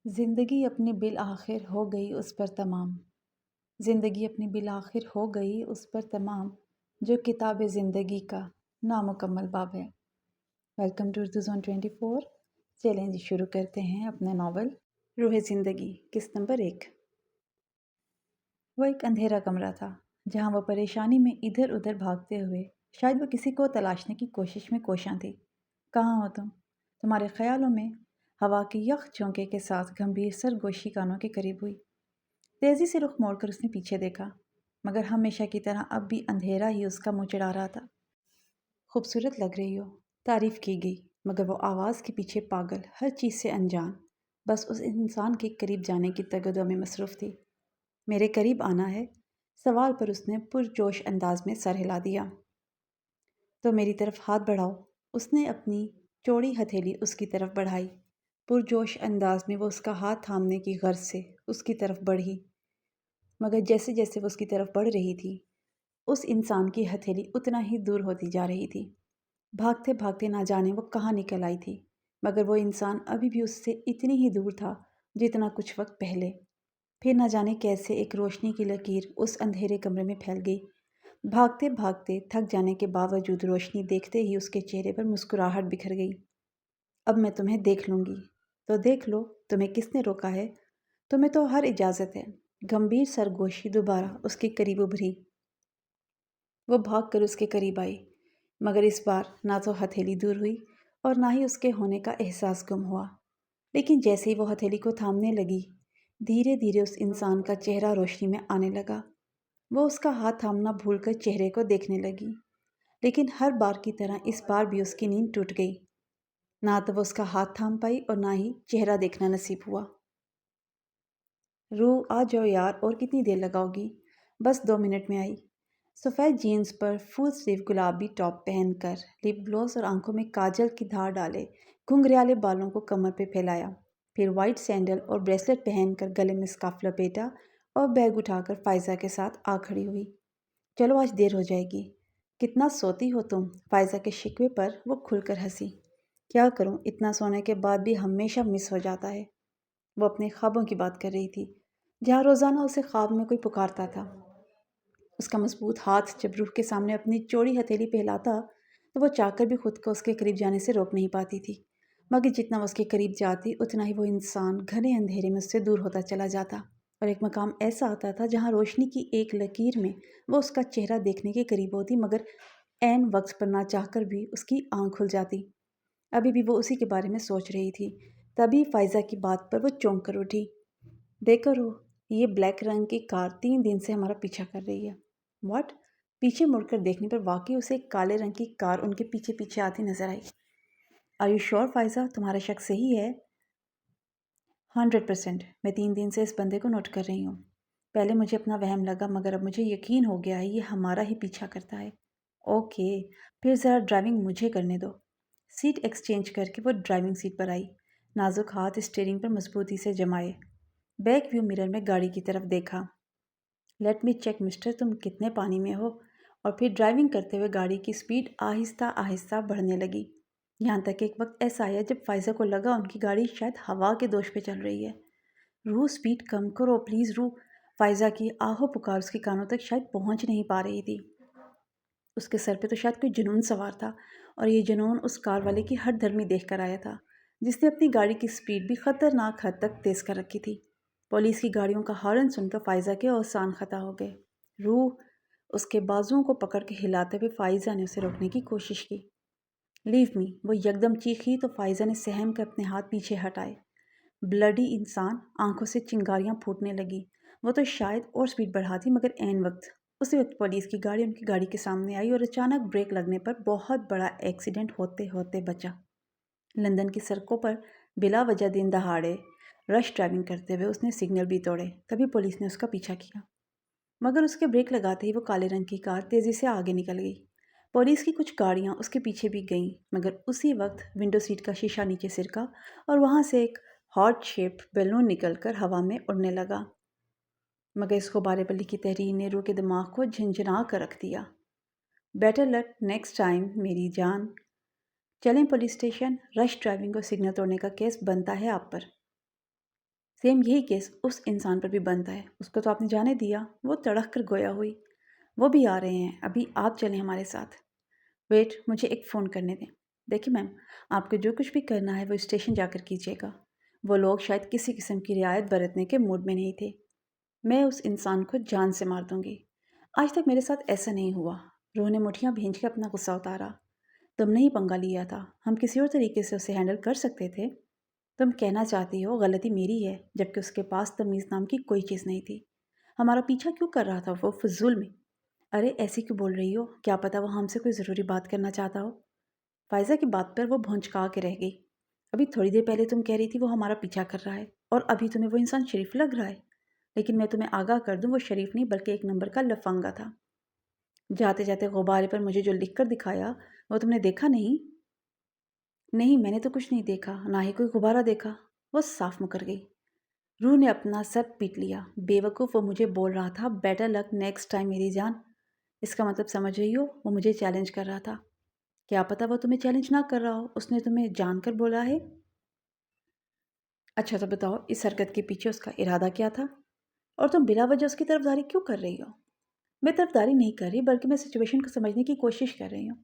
زندگی اپنی بالآخر ہو گئی اس پر تمام۔ زندگی اپنی بالآخر ہو گئی اس پر تمام، جو کتاب زندگی کا نامکمل باب ہے۔ Welcome to Urdu zone 24۔ چلیں جی شروع کرتے ہیں اپنا ناول روح زندگی قسط نمبر 1۔ وہ ایک اندھیرا کمرہ تھا جہاں وہ پریشانی میں ادھر ادھر بھاگتے ہوئے شاید وہ کسی کو تلاشنے کی کوشش میں کوشاں تھی۔ کہاں ہو تم؟ تمہارے خیالوں میں ہوا کے یخ جھونکے کے ساتھ گمبھیر سرگوشی کانوں کے قریب ہوئی۔ تیزی سے رخ موڑ کر اس نے پیچھے دیکھا، مگر ہمیشہ کی طرح اب بھی اندھیرا ہی اس کا منہ چڑھا رہا تھا۔ خوبصورت لگ رہی ہو، تعریف کی گئی، مگر وہ آواز کے پیچھے پاگل، ہر چیز سے انجان، بس اس انسان کے قریب جانے کی تگدو میں مصروف تھی۔ میرے قریب آنا ہے؟ سوال پر اس نے پرجوش انداز میں سر ہلا دیا۔ تو میری طرف ہاتھ بڑھاؤ۔ اس نے اپنی چوڑی ہتھیلی اس کی طرف بڑھائی۔ پرجوش انداز میں وہ اس کا ہاتھ تھامنے کی غرض سے اس کی طرف بڑھی، مگر جیسے جیسے وہ اس کی طرف بڑھ رہی تھی اس انسان کی ہتھیلی اتنا ہی دور ہوتی جا رہی تھی۔ بھاگتے بھاگتے نہ جانے وہ کہاں نکل آئی تھی، مگر وہ انسان ابھی بھی اس سے اتنی ہی دور تھا جتنا کچھ وقت پہلے۔ پھر نہ جانے کیسے ایک روشنی کی لکیر اس اندھیرے کمرے میں پھیل گئی۔ بھاگتے بھاگتے تھک جانے کے باوجود روشنی دیکھتے ہی اس کے چہرے پر مسکراہٹ بکھر گئی۔ اب میں تمہیں دیکھ لوں گی۔ تو دیکھ لو، تمہیں کس نے روکا ہے؟ تمہیں تو ہر اجازت ہے۔ گمبھیر سرگوشی دوبارہ اس کے قریب ابھری۔ وہ بھاگ کر اس کے قریب آئی، مگر اس بار نہ تو ہتھیلی دور ہوئی اور نہ ہی اس کے ہونے کا احساس گم ہوا۔ لیکن جیسے ہی وہ ہتھیلی کو تھامنے لگی، دھیرے دھیرے اس انسان کا چہرہ روشنی میں آنے لگا۔ وہ اس کا ہاتھ تھامنا بھول کر چہرے کو دیکھنے لگی، لیکن ہر بار کی طرح اس بار بھی اس کی نیند ٹوٹ گئی۔ نہ تو وہ اس کا ہاتھ تھام پائی اور نہ ہی چہرہ دیکھنا نصیب ہوا۔ روح آ جاؤ یار، اور کتنی دیر لگاؤ گی؟ بس 2 منٹ میں آئی۔ سفید جینز پر فل سلیو گلابی ٹاپ پہن کر، لپ گلوس اور آنکھوں میں کاجل کی دھار ڈالے، گھنگریالے بالوں کو کمر پہ پھیلایا، پھر وائٹ سینڈل اور بریسلٹ پہن کر گلے میں اسکارف لپیٹا اور بیگ اٹھا کر فائزہ کے ساتھ آ کھڑی ہوئی۔ چلو آج دیر ہو جائے گی۔ کتنا سوتی ہو تم؟ فائزہ کے شکوے پر وہ کھل کر ہنسی۔ کیا کروں، اتنا سونے کے بعد بھی ہمیشہ مس ہو جاتا ہے۔ وہ اپنے خوابوں کی بات کر رہی تھی، جہاں روزانہ اسے خواب میں کوئی پکارتا تھا۔ اس کا مضبوط ہاتھ جب روح کے سامنے اپنی چوڑی ہتھیلی پھیلاتا تو وہ چاہ کر بھی خود کو اس کے قریب جانے سے روک نہیں پاتی تھی، مگر جتنا وہ اس کے قریب جاتی اتنا ہی وہ انسان گھنے اندھیرے میں اس سے دور ہوتا چلا جاتا، اور ایک مقام ایسا آتا تھا جہاں روشنی کی ایک لکیر میں وہ اس کا چہرہ دیکھنے کے قریب ہوتی، مگر عین وقت پر نہ چاہ کر بھی اس کی آنکھ کھل جاتی۔ ابھی بھی وہ اسی کے بارے میں سوچ رہی تھی، تبھی فائزہ کی بات پر وہ چونک کر اٹھی۔ دیکھو روح، یہ بلیک رنگ کی کار 3 دن سے ہمارا پیچھا کر رہی ہے۔ واٹ؟ پیچھے مڑ کر دیکھنے پر واقعی اسے ایک کالے رنگ کی کار ان کے پیچھے پیچھے آتی نظر آئی۔ آر یو شور فائزہ، تمہارا شک صحیح ہے؟ 100%۔ میں 3 دن سے اس بندے کو نوٹ کر رہی ہوں۔ پہلے مجھے اپنا وہم لگا، مگر اب مجھے یقین ہو گیا ہے یہ ہمارا ہی پیچھا کرتا ہے۔ اوکے، پھر ذرا ڈرائیونگ مجھے کرنے دو۔ سیٹ ایکسچینج کر کے وہ ڈرائیونگ سیٹ پر آئی، نازک ہاتھ اسٹیئرنگ پر مضبوطی سے جمائے، بیک ویو مرر میں گاڑی کی طرف دیکھا۔ لیٹ می چیک مسٹر، تم کتنے پانی میں ہو؟ اور پھر ڈرائیونگ کرتے ہوئے گاڑی کی سپیڈ آہستہ آہستہ بڑھنے لگی، یہاں تک کہ ایک وقت ایسا آیا جب فائزہ کو لگا ان کی گاڑی شاید ہوا کے دوش پہ چل رہی ہے۔ روح سپیڈ کم کرو پلیز روح۔ فائزہ کی آہو پکار اس کے کانوں تک شاید پہنچ نہیں پا رہی تھی۔ اس کے سر پہ تو شاید کوئی جنون سوار تھا، اور یہ جنون اس کار والے کی ہٹ دھرمی دیکھ کر آیا تھا جس نے اپنی گاڑی کی سپیڈ بھی خطرناک حد تک تیز کر رکھی تھی۔ پولیس کی گاڑیوں کا ہارن سن کر فائزہ کے اوزان خطا ہو گئے۔ روح، اس کے بازوؤں کو پکڑ کے ہلاتے ہوئے فائزہ نے اسے روکنے کی کوشش کی۔ لیو می، وہ یکدم چیخی تو فائزہ نے سہم کر اپنے ہاتھ پیچھے ہٹائے۔ بلڈی انسان، آنکھوں سے چنگاریاں پھوٹنے لگی۔ وہ تو شاید اور سپیڈ بڑھاتی، مگر عین اسی وقت پولیس کی گاڑی ان کی گاڑی کے سامنے آئی اور اچانک بریک لگنے پر بہت بڑا ایکسیڈنٹ ہوتے ہوتے بچا۔ لندن کی سڑکوں پر بلا وجہ دن دہاڑے رش ڈرائیونگ کرتے ہوئے اس نے سگنل بھی توڑے، تبھی پولیس نے اس کا پیچھا کیا، مگر اس کے بریک لگاتے ہی وہ کالے رنگ کی کار تیزی سے آگے نکل گئی۔ پولیس کی کچھ گاڑیاں اس کے پیچھے بھی گئیں، مگر اسی وقت ونڈو سیٹ کا شیشہ نیچے سرکا اور وہاں سے ایک ہارٹ شیپ بیلون نکل کر ہوا میں اڑنے لگا، مگر اس غبارے پر لکھی تحریر نے روح کے دماغ کو جھنجھنا کر رکھ دیا۔ بیٹر لک نیکسٹ ٹائم میری جان۔ چلیں پولیس اسٹیشن، رش ڈرائیونگ اور سگنل توڑنے کا کیس بنتا ہے آپ پر۔ سیم یہی کیس اس انسان پر بھی بنتا ہے، اس کو تو آپ نے جانے دیا، وہ تڑک کر گویا ہوئی۔ وہ بھی آ رہے ہیں، ابھی آپ چلیں ہمارے ساتھ۔ ویٹ، مجھے ایک فون کرنے دیں۔ دیکھیں میم، آپ کو جو کچھ بھی کرنا ہے وہ اسٹیشن جا کر کیجیے گا۔ وہ لوگ شاید کسی قسم کی رعایت برتنے کے موڈ میں نہیں تھے۔ میں اس انسان کو جان سے مار دوں گی۔ آج تک میرے ساتھ ایسا نہیں ہوا۔ روح نے مٹھیاں بھینج کے اپنا غصہ اتارا۔ تم نے ہی پنگا لیا تھا، ہم کسی اور طریقے سے اسے ہینڈل کر سکتے تھے۔ تم کہنا چاہتی ہو غلطی میری ہے، جبکہ اس کے پاس تمیز نام کی کوئی چیز نہیں تھی۔ ہمارا پیچھا کیوں کر رہا تھا وہ فضول میں؟ ارے ایسی کیوں بول رہی ہو؟ کیا پتا وہ ہم سے کوئی ضروری بات کرنا چاہتا ہو؟ فائزہ کی بات پر وہ بھونچکا کے رہ گئی۔ ابھی تھوڑی دیر پہلے تم کہہ رہی تھی وہ ہمارا پیچھا کر رہا ہے، اور ابھی تمہیں وہ انسان شریف لگ رہا ہے۔ لیکن میں تمہیں آگاہ کر دوں، وہ شریف نہیں بلکہ ایک نمبر کا لفنگا تھا۔ جاتے جاتے غبارے پر مجھے جو لکھ کر دکھایا وہ تم نے دیکھا نہیں؟ نہیں، میں نے تو کچھ نہیں دیکھا، نہ ہی کوئی غبارہ دیکھا۔ وہ صاف مکر گئی۔ روح نے اپنا سر پیٹ لیا۔ بے وقوف، وہ مجھے بول رہا تھا بیٹر لک نیکسٹ ٹائم میری جان۔ اس کا مطلب سمجھ رہی ہو؟ وہ مجھے چیلنج کر رہا تھا۔ کیا پتا وہ تمہیں چیلنج نہ کر رہا ہو، اس نے تمہیں جان کر بولا ہے۔ اچھا تو بتاؤ اس حرکت کے پیچھے اس کا ارادہ کیا تھا؟ اور تم بلا وجہ اس کی طرفداری کیوں کر رہی ہو؟ میں طرفداری نہیں کر رہی، بلکہ میں سچویشن کو سمجھنے کی کوشش کر رہی ہوں۔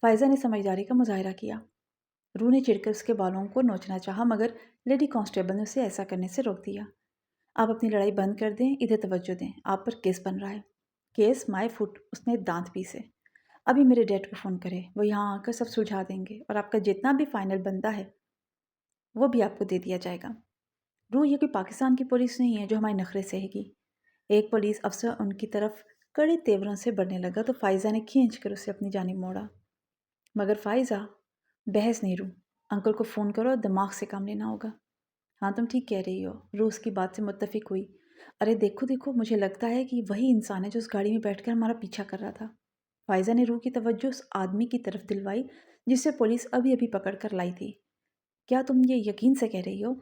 فائزہ نے سمجھداری کا مظاہرہ کیا۔ روح نے چڑ کر اس کے بالوں کو نوچنا چاہا، مگر لیڈی کانسٹیبل نے اسے ایسا کرنے سے روک دیا۔ آپ اپنی لڑائی بند کر دیں، ادھر توجہ دیں، آپ پر کیس بن رہا ہے۔ کیس مائی فٹ، اس نے دانت پیسے۔ ابھی میرے ڈیڈ کو فون کرے، وہ یہاں آ کر سب سلجھا دیں گے، اور آپ کا جتنا بھی فائنل بندہ ہے وہ بھی آپ کو دے دیا جائے گا۔ روح، یہ کوئی پاکستان کی پولیس نہیں ہے جو ہمارے نخرے سہے گی۔ ایک پولیس افسر ان کی طرف کڑے تیوروں سے بڑھنے لگا تو فائزہ نے کھینچ کر اسے اپنی جانب موڑا۔ مگر فائزہ، بحث نہیں روح، انکل کو فون کرو، دماغ سے کام لینا ہوگا۔ ہاں تم ٹھیک کہہ رہی ہو، روح اس کی بات سے متفق ہوئی۔ ارے دیکھو دیکھو، مجھے لگتا ہے کہ وہی انسان ہے جو اس گاڑی میں بیٹھ کر ہمارا پیچھا کر رہا تھا۔ فائزہ نے روح کی توجہ اس آدمی کی طرف دلوائی جسے پولیس ابھی ابھی پکڑ کر لائی تھی۔ کیا تم یہ یقین سے کہہ رہی ہو؟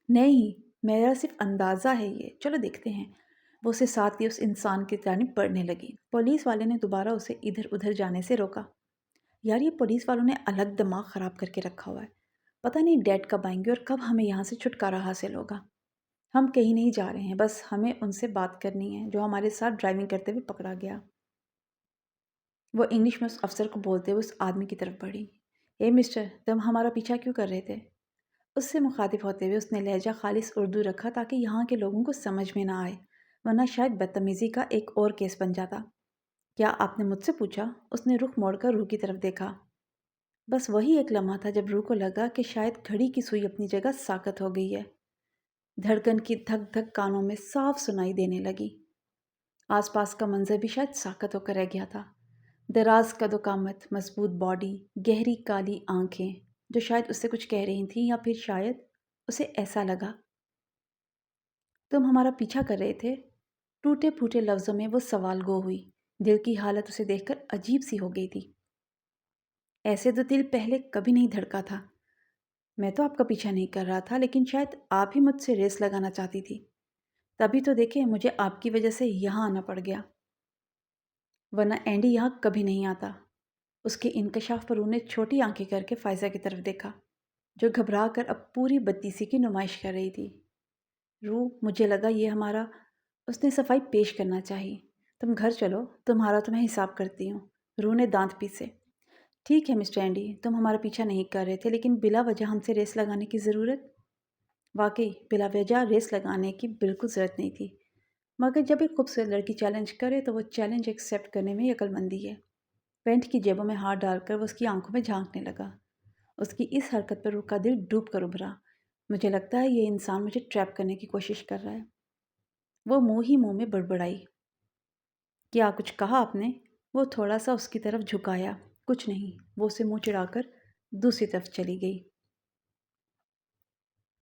نہیں، میرا صرف اندازہ ہے یہ، چلو دیکھتے ہیں۔ وہ اسے ساتھ لیے اس انسان کی جانب بڑھنے لگی۔ پولیس والے نے دوبارہ اسے ادھر ادھر جانے سے روکا۔ یار یہ پولیس والوں نے الگ دماغ خراب کر کے رکھا ہوا ہے۔ پتہ نہیں ڈیڈ کب آئیں گے اور کب ہمیں یہاں سے چھٹکارا حاصل ہوگا۔ ہم کہیں نہیں جا رہے ہیں، بس ہمیں ان سے بات کرنی ہے جو ہمارے ساتھ ڈرائیونگ کرتے ہوئے پکڑا گیا۔ وہ انگلش میں اس افسر کو بولتے ہوئے اس آدمی کی طرف بڑھی۔ اے مسٹر، تم ہمارا پیچھا کیوں کر رہے تھے؟ اس سے مخاطب ہوتے ہوئے اس نے لہجہ خالص اردو رکھا تاکہ یہاں کے لوگوں کو سمجھ میں نہ آئے، ورنہ شاید بدتمیزی کا ایک اور کیس بن جاتا۔ کیا آپ نے مجھ سے پوچھا؟ اس نے رخ موڑ کر روح کی طرف دیکھا۔ بس وہی ایک لمحہ تھا جب روح کو لگا کہ شاید گھڑی کی سوئی اپنی جگہ ساکت ہو گئی ہے۔ دھڑکن کی دھک دھک کانوں میں صاف سنائی دینے لگی۔ آس پاس کا منظر بھی شاید ساکت ہو کر رہ گیا تھا۔ دراز قد و قامت، مضبوط باڈی، گہری کالی آنکھیں جو شاید اس سے کچھ کہہ رہی تھیں، یا پھر شاید اسے ایسا لگا۔ تم ہمارا پیچھا کر رہے تھے؟ ٹوٹے پھوٹے لفظوں میں وہ سوال گو ہوئی۔ دل کی حالت اسے دیکھ کر عجیب سی ہو گئی تھی۔ ایسے تو دل پہلے کبھی نہیں دھڑکا تھا۔ میں تو آپ کا پیچھا نہیں کر رہا تھا، لیکن شاید آپ ہی مجھ سے ریس لگانا چاہتی تھی۔ تبھی تو دیکھیں مجھے آپ کی وجہ سے یہاں آنا پڑ گیا، ورنہ اینڈی یہاں کبھی نہیں آتا۔ اس کے انکشاف پر انہیں چھوٹی آنکھیں کر کے فائزہ کی طرف دیکھا، جو گھبرا کر اب پوری بدتیسی کی نمائش کر رہی تھی۔ روح، مجھے لگا یہ ہمارا، اس نے صفائی پیش کرنا چاہی۔ تم گھر چلو، تمہارا تو میں حساب کرتی ہوں۔ روح نے دانت پیسے۔ ٹھیک ہے مسٹر اینڈی، تم ہمارا پیچھا نہیں کر رہے تھے، لیکن بلا وجہ ہم سے ریس لگانے کی ضرورت؟ واقعی بلا وجہ ریس لگانے کی بالکل ضرورت نہیں تھی، مگر جب ایک خوبصورت لڑکی چیلنج کرے تو وہ چیلنج ایکسیپٹ کرنے میں عقل مندی ہے۔ پینٹ کی جیبوں میں ہاتھ ڈال کر وہ اس کی آنکھوں میں جھانکنے لگا۔ اس کی اس حرکت پر روح کا دل ڈوب کر ابھرا۔ مجھے لگتا ہے یہ انسان مجھے ٹریپ کرنے کی کوشش کر رہا ہے۔ وہ منہ ہی منہ میں بڑبڑائی۔ کیا کچھ کہا آپ نے؟ وہ تھوڑا سا اس کی طرف جھکایا۔ کچھ نہیں، وہ اسے منہ چڑھا کر دوسری طرف چلی گئی۔